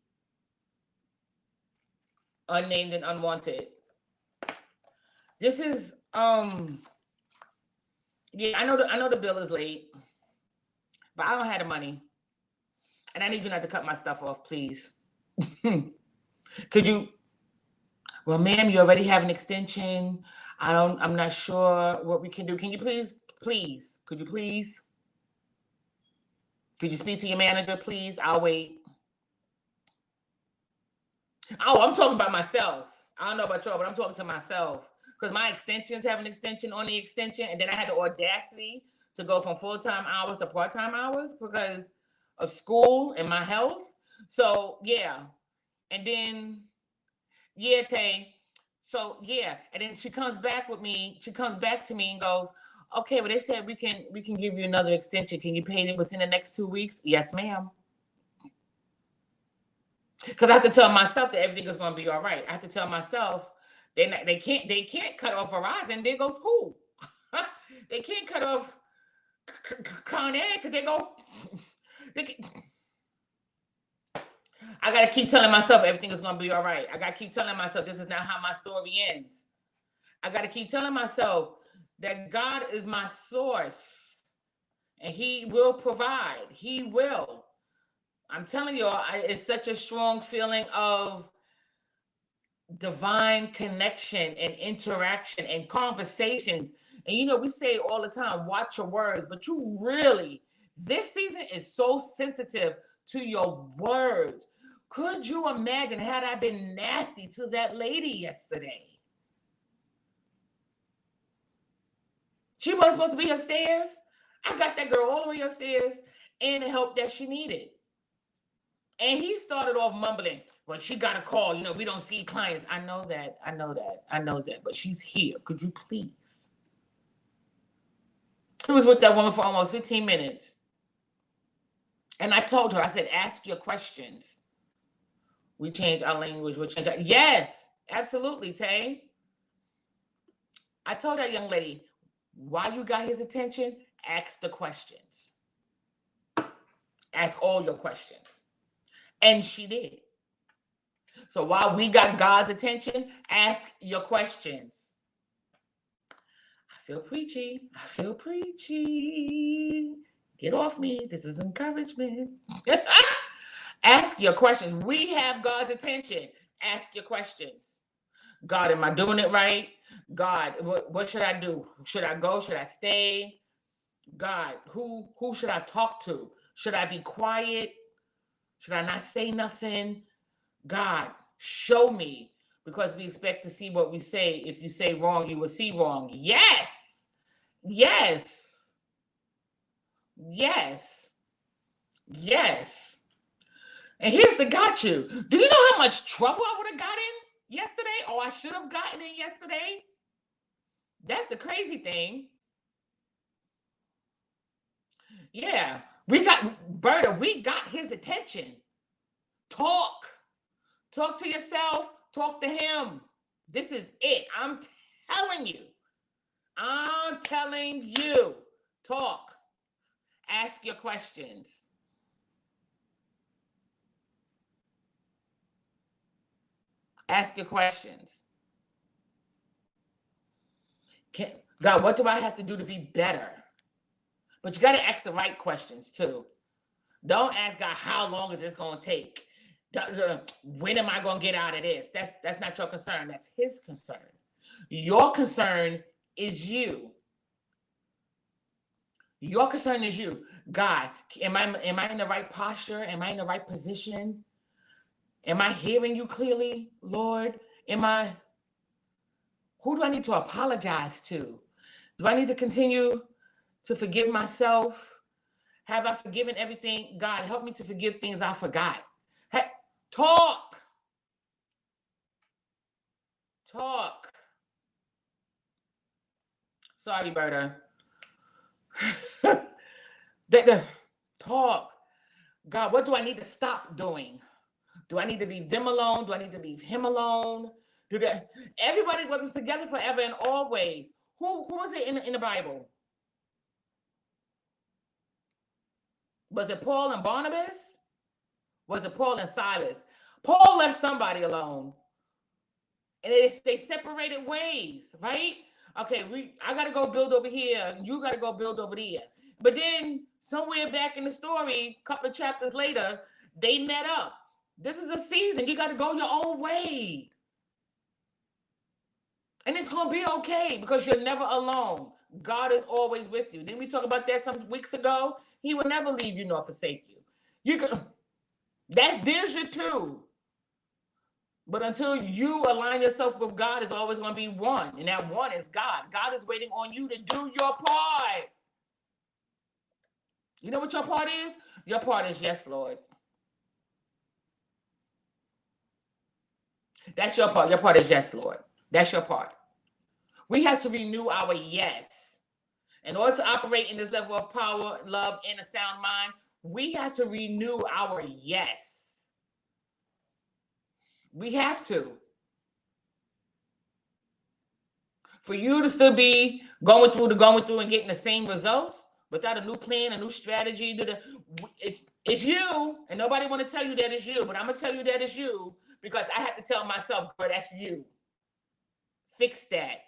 Unnamed and Unwanted. This is, yeah, I know the bill is late. But I don't have the money. And I need you not to cut my stuff off, please. Could you? Well, ma'am, you already have an extension. I'm not sure what we can do. Can you please, could you please? Could you speak to your manager, please? I'll wait. Oh, I'm talking about myself. I don't know about y'all, but I'm talking to myself. Because my extensions have an extension on the extension. And then I had the audacity to go from full-time hours to part-time hours because of school and my health. So, yeah. And then, yeah, Tay. So, yeah. And then she comes back with me. She comes back to me and goes, okay, well, they said we can give you another extension. Can you pay it within the next 2 weeks? Yes, ma'am. Because I have to tell myself that everything is going to be all right. I have to tell myself they can't cut off Verizon. They go school. They can't cut off Con Ed because they go. I got to keep telling myself everything is going to be all right. I got to keep telling myself this is not how my story ends. I got to keep telling myself that God is my source and he will provide. He will. I'm telling you, it's such a strong feeling of divine connection and interaction and conversations. And you know, we say all the time, watch your words, but you really, this season is so sensitive to your words. Could you imagine had I been nasty to that lady yesterday? She wasn't supposed to be upstairs. I got that girl all the way upstairs and the help that she needed. And he started off mumbling, well, she got a call. You know, we don't see clients. I know that. But she's here. Could you please? He was with that woman for almost 15 minutes. And I told her, I said, ask your questions. We change our language. We change our... Yes, absolutely, Tay. I told that young lady, why you got his attention? Ask the questions. Ask all your questions. And she did. So while we got God's attention, ask your questions. I feel preachy. Get off me. This is encouragement. Ask your questions. We have God's attention. Ask your questions. God, am I doing it right? God, what should I do? Should I go? Should I stay? God, who should I talk to? Should I be quiet? Should I not say nothing? God, show me, because we expect to see what we say. If you say wrong, you will see wrong. Yes. And here's the got you. Do you know how much trouble I would have gotten yesterday? Or I should have gotten in yesterday? That's the crazy thing. Yeah. We got his attention. Talk to yourself. Talk to him. This is it. I'm telling you. Talk. Ask your questions. Ask your questions. God, what do I have to do to be better? But you got to ask the right questions too. Don't ask God, how long is this going to take? When am I going to get out of this? That's not your concern. That's his concern. Your concern is you. Your concern is you. God, am I in the right posture? Am I in the right position? Am I hearing you clearly, Lord? Who do I need to apologize to? Do I need to continue to forgive myself? Have I forgiven everything? God, help me to forgive things I forgot. Hey, talk. Sorry, Berta. Talk. God, what do I need to stop doing? Do I need to leave them alone? Do I need to leave him alone? Everybody wasn't together forever and always. Who was it in the Bible? Was it Paul and Barnabas? Was it Paul and Silas? Paul left somebody alone. And they separated ways, right? Okay, I got to go build over here. You got to go build over there. But then Somewhere back in the story, a couple of chapters later, they met up. This is a season. You got to go your own way. And it's going to be okay because you're never alone. God is always with you. Didn't we talk about that some weeks ago? He will never leave you nor forsake you. There's your two. But until you align yourself with God, it's always going to be one. And that one is God. God is waiting on you to do your part. You know what your part is? Your part is yes, Lord. That's your part. Your part is yes, Lord. That's your part. We have to renew our yes. In order to operate in this level of power, love, and a sound mind, we have to renew our yes. We have to. For you to still be going through and getting the same results without a new plan, a new strategy, it's you. And nobody want to tell you that it's you, but I'm going to tell you that it's you because I have to tell myself, girl, that's you. Fix that.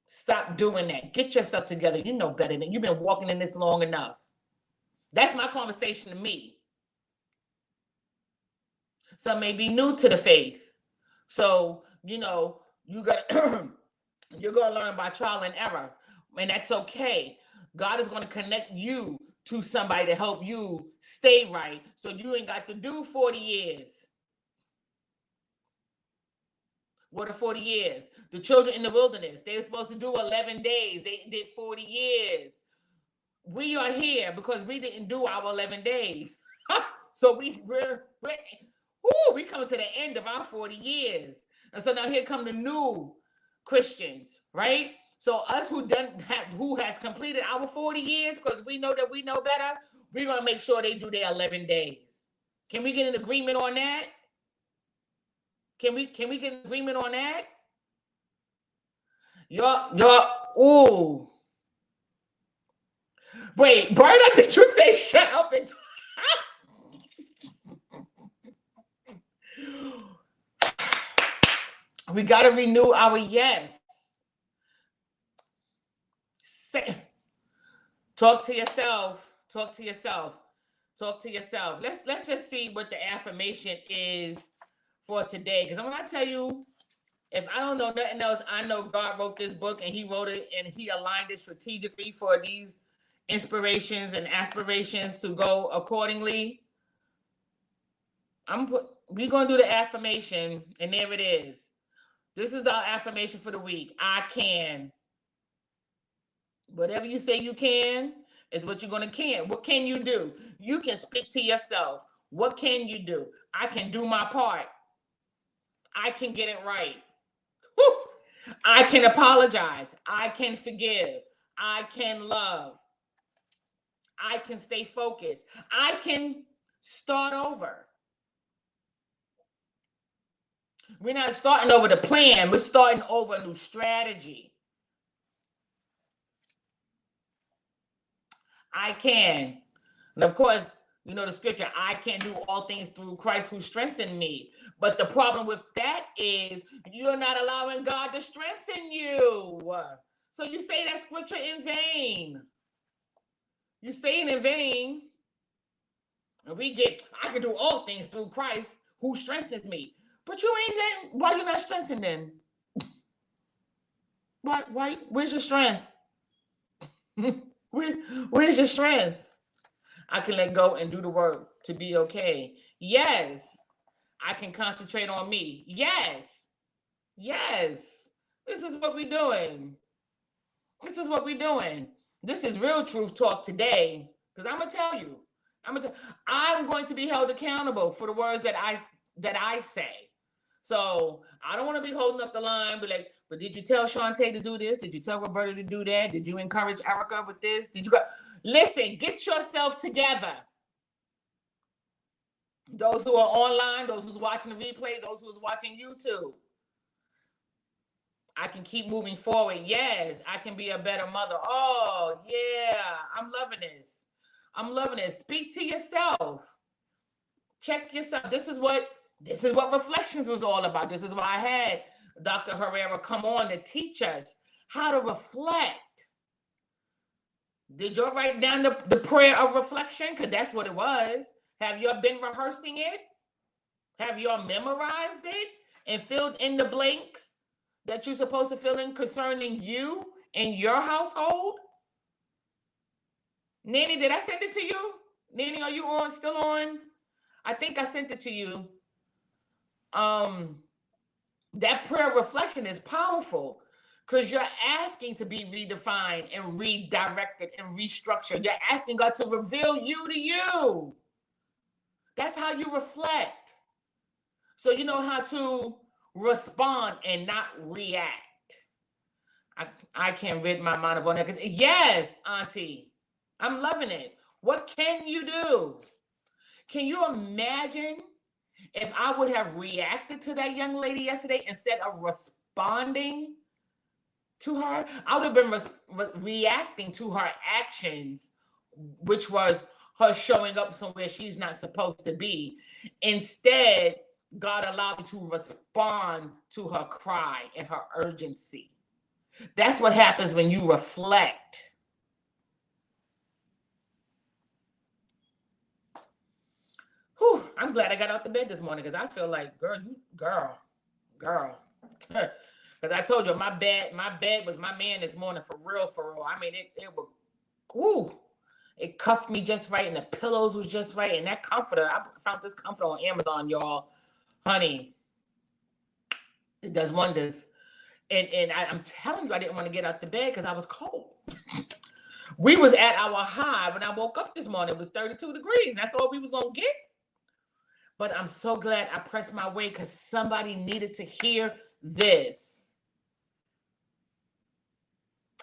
Stop doing that. Get yourself together. You know better than you've been walking in this long enough. That's my conversation to me. Some may be new to the faith. So, you got you're going to learn by trial and error. And that's okay. God is going to connect you to somebody to help you stay right. So you ain't got to do 40 years. What are 40 years? The children in the wilderness, they were supposed to do 11 days. They did 40 years. We are here because we didn't do our 11 days. So we come to the end of our 40 years. And so now here come the new Christians, right? So us who has completed our 40 years, because we know that we know better, we're going to make sure they do their 11 days. Can we get an agreement on that? Can we get an agreement on that? Ooh. Wait, Berta, did you say shut up and we got to renew our yes. Talk to yourself. Talk to yourself. Talk to yourself. Let's just see what the affirmation is for today. Because I'm going to tell you, if I don't know nothing else, I know God wrote this book and he wrote it and he aligned it strategically for these inspirations and aspirations to go accordingly. We're going to do the affirmation, and there it is. This is our affirmation for the week. I can. Whatever you say you can is what you're going to can. What can you do? You can speak to yourself. What can you do? I can do my part. I can get it right. Woo! I can apologize. I can forgive. I can love. I can stay focused. I can start over. We're not starting over the plan. We're starting over a new strategy. I can. And of course, you know the scripture, I can do all things through Christ who strengthened me. But the problem with that is you're not allowing God to strengthen you. So you say that scripture in vain. You say it in vain. And I can do all things through Christ who strengthens me. But you ain't then, why you not strengthened then? Why? Where's your strength? Where's your strength? I can let go and do the work to be okay. Yes. I can concentrate on me. Yes. Yes. This is what we're doing. This is what we're doing. This is real truth talk today. Because I'm going to tell you. I'm going to be held accountable for the words that I say. So I don't want to be holding up the line, be like, but did you tell Shantae to do this? Did you tell Roberta to do that? Did you encourage Erica with this? Did you go? Listen, get yourself together. Those who are online, those who's watching the replay, those who's watching YouTube. I can keep moving forward. Yes, I can be a better mother. Oh, yeah, I'm loving this. I'm loving it. Speak to yourself. Check yourself. This is what Reflections was all about. This is why I had Dr. Herrera come on to teach us how to reflect. Did you write down the prayer of reflection? Because that's what it was. Have you been rehearsing it? Have you memorized it and filled in the blanks that you're supposed to fill in concerning you and your household? Nanny, did I send it to you? Nanny, are you still on? I think I sent it to you. That prayer reflection is powerful because you're asking to be redefined and redirected and restructured. You're asking God to reveal you to you. That's how you reflect. So you know how to respond and not react. I can't rid my mind of all that. Yes, Auntie. I'm loving it. What can you do? Can you imagine if I would have reacted to that young lady yesterday instead of responding to her? I would have been reacting to her actions, which was her showing up somewhere she's not supposed to be. Instead, God allowed me to respond to her cry and her urgency. That's what happens when you reflect. Whew, I'm glad I got out the bed this morning because I feel like, girl. Because I told you my bed was my man this morning for real. I mean, it was, whoo, it cuffed me just right, and the pillows was just right, and that comforter, I found this comforter on Amazon, y'all. Honey, it does wonders. And I'm telling you, I didn't want to get out the bed because I was cold. We was at our high when I woke up this morning. It was 32 degrees. That's all we was going to get. But I'm so glad I pressed my way because somebody needed to hear this.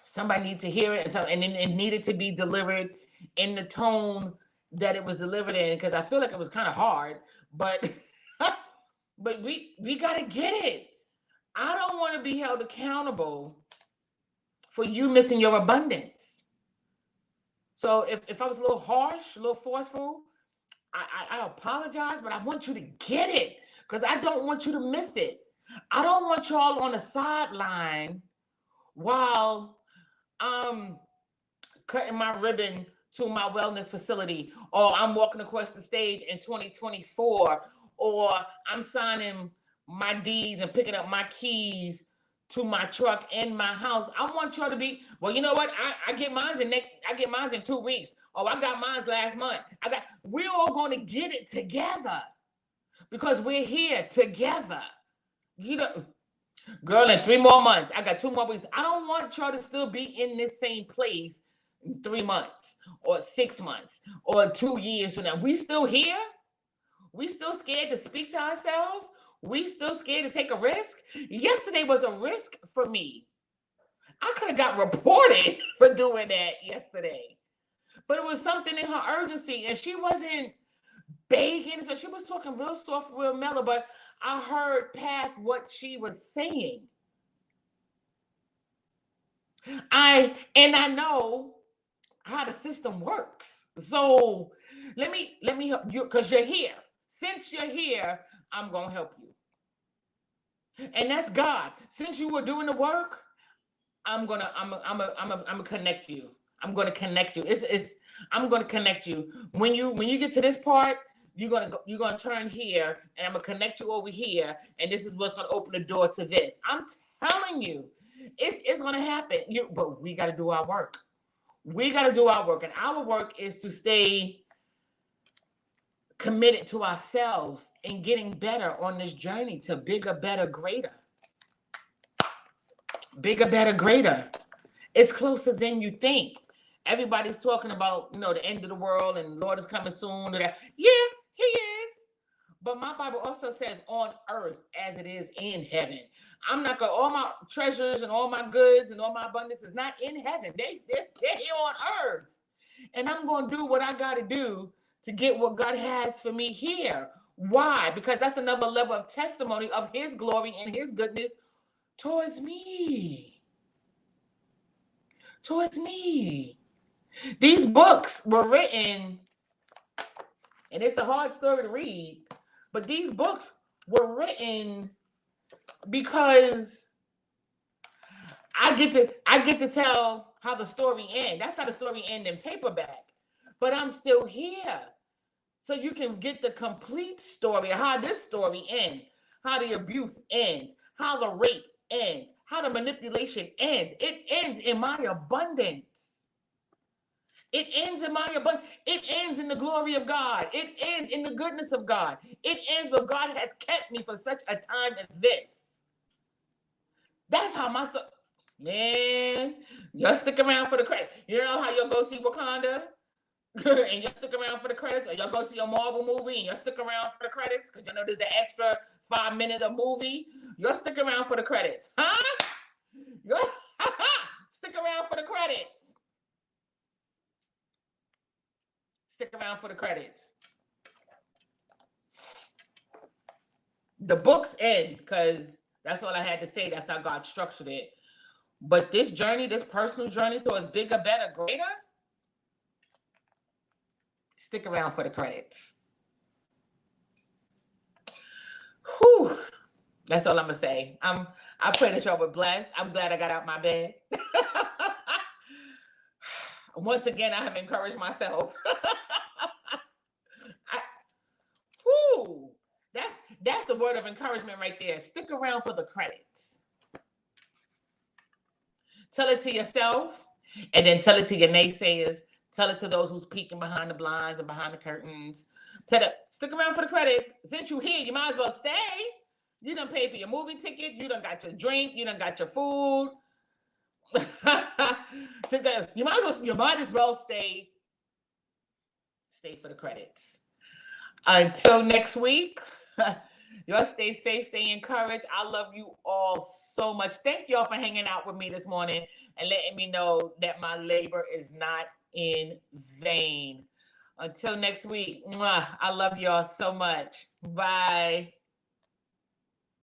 Somebody needed to hear it, and it needed to be delivered in the tone that it was delivered in, because I feel like it was kind of hard. But but we got to get it. I don't want to be held accountable for you missing your abundance. So if I was a little harsh, a little forceful, I apologize, but I want you to get it because I don't want you to miss it. I don't want y'all on the sideline while I'm cutting my ribbon to my wellness facility, or I'm walking across the stage in 2024, or I'm signing my deeds and picking up my keys to my truck and my house. I want y'all to be, well, you know what? I get mine in 2 weeks. Oh, I got mine last month. We're all going to get it together because we're here together. You know, girl, in 3 more months, I got 2 more weeks. I don't want y'all to still be in this same place in 3 months or 6 months or 2 years from now. We still here? We still scared to speak to ourselves? We still scared to take a risk? Yesterday was a risk for me. I could have got reported for doing that yesterday. But it was something in her urgency, and she wasn't begging. So she was talking real soft, real mellow, but I heard past what she was saying. I know how the system works. So let me help you because you're here. Since you're here, I'm gonna help you. And that's God. Since you were doing the work, I'm gonna connect you. I'm gonna connect you. I'm gonna connect you. When you get to this part, you're gonna turn here, and I'm gonna connect you over here, and this is what's gonna open the door to this. I'm telling you, it's gonna happen. But we gotta do our work. We gotta do our work, and our work is to stay committed to ourselves and getting better on this journey to bigger, better, greater. Bigger, better, greater. It's closer than you think. Everybody's talking about, the end of the world and Lord is coming soon. Yeah, he is. But my Bible also says on earth as it is in heaven. I'm not going, all my treasures and all my goods and all my abundance is not in heaven. They're here on earth. And I'm going to do what I got to do to get what God has for me here. Why? Because that's another level of testimony of his glory and his goodness towards me. Towards me. These books were written, and it's a hard story to read, but these books were written because I get to tell how the story ends. That's how the story ends in paperback. But I'm still here. So you can get the complete story of how this story ends, how the abuse ends, how the rape ends, how the manipulation ends. It ends in my abundance. It ends in my abundance. It ends in the glory of God. It ends in the goodness of God. It ends where God has kept me for such a time as this. That's how my story. Man, y'all stick around for the credit. You know how y'all go see Wakanda? And y'all stick around for the credits? Or y'all go see a Marvel movie and y'all stick around for the credits? Because you know there's the extra 5 minutes of movie. Y'all stick around for the credits. Huh? Y'all stick around for the credits. Stick around for the credits. The books end because that's all I had to say. That's how God structured it. But this journey, this personal journey towards bigger, better, greater, stick around for the credits. Whew. That's all I'm going to say. I pray that y'all were blessed. I'm glad I got out my bed. Once again, I have encouraged myself. That's the word of encouragement right there. Stick around for the credits. Tell it to yourself, and then tell it to your naysayers. Tell it to those who's peeking behind the blinds and behind the curtains. Stick around for the credits. Since you're here, you might as well stay. You done paid for your movie ticket. You done got your drink. You done got your food. You might as well stay. Stay for the credits. Until next week, y'all stay safe, stay encouraged. I love you all so much. Thank y'all for hanging out with me this morning and letting me know that my labor is not in vain. Until next week, I love y'all so much. Bye.